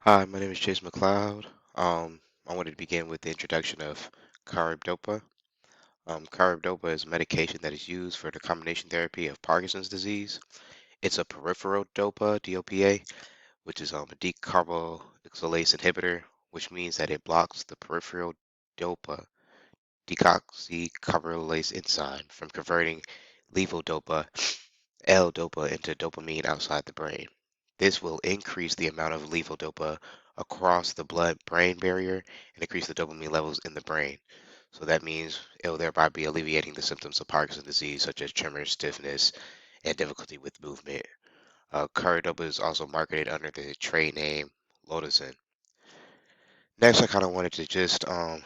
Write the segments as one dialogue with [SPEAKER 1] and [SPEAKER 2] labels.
[SPEAKER 1] Hi, my name is Chase McLeod. I wanted to begin with the introduction of Carbidopa. Carbidopa is a medication that is used for the combination therapy of Parkinson's disease. It's a peripheral dopa, DOPA, which is a decarboxylase inhibitor, which means that it blocks the peripheral dopa decarboxylase enzyme from converting levodopa L-DOPA into dopamine outside the brain. This will increase the amount of levodopa across the blood-brain barrier and increase the dopamine levels in the brain. So that means it will thereby be alleviating the symptoms of Parkinson's disease, such as tremors, stiffness, and difficulty with movement. Carbidopa is also marketed under the trade name Lodazine. Next, I kind of wanted to just, my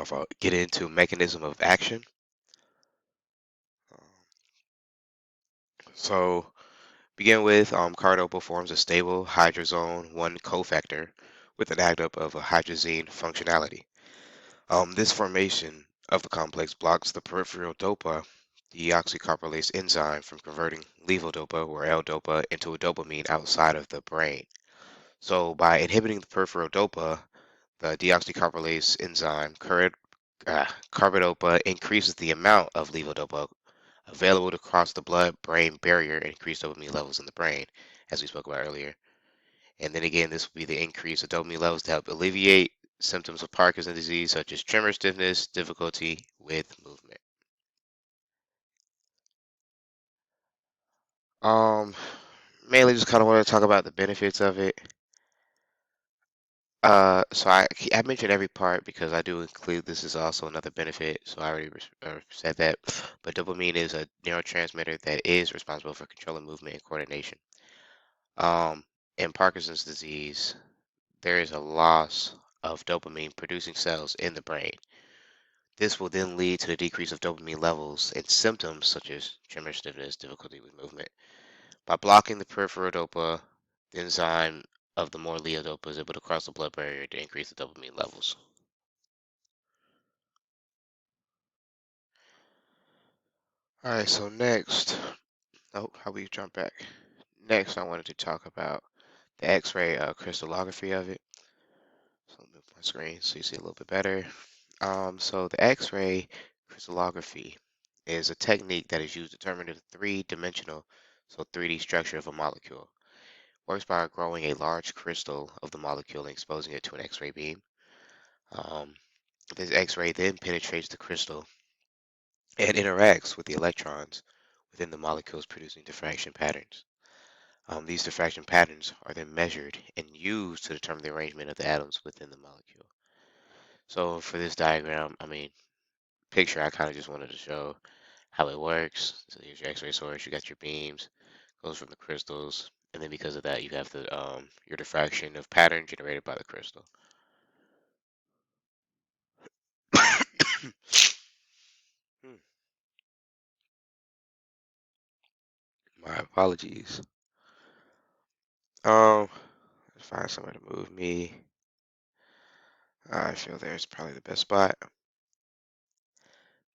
[SPEAKER 1] fault, get into mechanism of action. So begin with, carbidopa forms a stable hydrazone 1 cofactor with an adduct of a hydrazine functionality. This formation of the complex blocks the peripheral dopa deoxycarbolase enzyme from converting levodopa or L-dopa into a dopamine outside of the brain. So by inhibiting the peripheral dopa, the deoxycarbolase enzyme carbidopa increases the amount of levodopa available to cross the blood-brain barrier and increase dopamine levels in the brain, as we spoke about earlier. And then again, this will be the increase of dopamine levels to help alleviate symptoms of Parkinson's disease, such as tremor, stiffness, difficulty with movement. Um, Mainly just kind of want to talk about the benefits of it. So I mentioned every part because I do include this is also another benefit. So I already said that. But dopamine is a neurotransmitter that is responsible for controlling movement and coordination. Um, in Parkinson's disease, there is a loss of dopamine producing cells in the brain. This will then lead to the decrease of dopamine levels and symptoms such as tremor, stiffness, difficulty with movement. By blocking the peripheral dopa, the enzyme of the more levodopa is able to cross the blood barrier to increase the dopamine levels. All right, so next, oh, how we jump back? Next, I wanted to talk about the X-ray crystallography of it. So let me move my screen so you see a little bit better. So the X-ray crystallography is a technique that is used to determine the three-dimensional, so 3D structure of a molecule. Works by growing a large crystal of the molecule and exposing it to an X-ray beam. Um, this X-ray then penetrates the crystal and interacts with the electrons within the molecules, producing diffraction patterns. These diffraction patterns are then measured and used to determine the arrangement of the atoms within the molecule. So for this diagram, picture, I kind of just wanted to show how it works. So here's your X-ray source, you got your beams, goes from the crystals, and then because of that, you have the your diffraction of pattern generated by the crystal. Hmm, My apologies. Let's find somewhere to move me. I feel there's probably the best spot.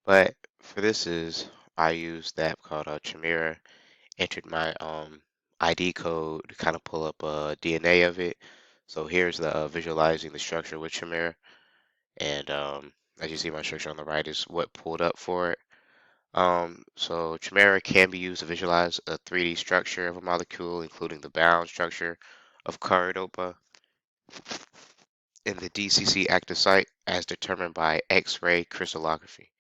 [SPEAKER 1] But for this is I used the app called Chimera, entered my ID code to kind of pull up DNA of it. So here's the visualizing the structure with Chimera. And as you see, my structure on the right is what pulled up for it. So Chimera can be used to visualize a 3D structure of a molecule, including the bound structure of Carbidopa in the DCC active site as determined by X-ray crystallography.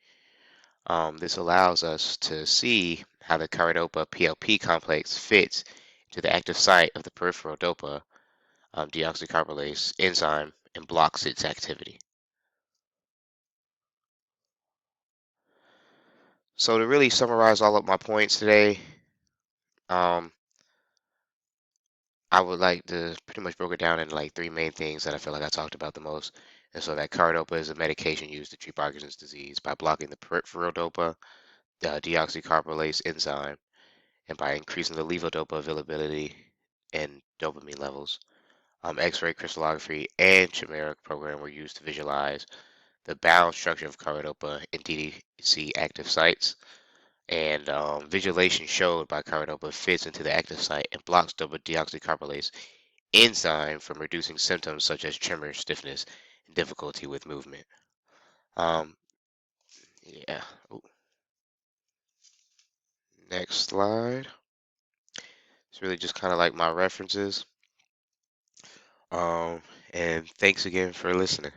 [SPEAKER 1] This allows us to see how the Carbidopa PLP complex fits to the active site of the peripheral dopa deoxycarbolase enzyme and blocks its activity. So to really summarize all of my points today, um, I would like to pretty much broke it down into like three main things that I feel like I talked about the most. And so that carbidopa is a medication used to treat Parkinson's disease by blocking the peripheral dopa, the deoxycarbolase enzyme, and by increasing the levodopa availability and dopamine levels. X-ray crystallography and chimeric program were used to visualize the bound structure of carbidopa in DDC active sites. And visualization showed by carbidopa fits into the active site and blocks double deoxycarbolase enzyme from reducing symptoms such as tremor, stiffness, and difficulty with movement. Um, yeah. Ooh, next slide. It's really just kind of like my references. Um, and thanks again for listening.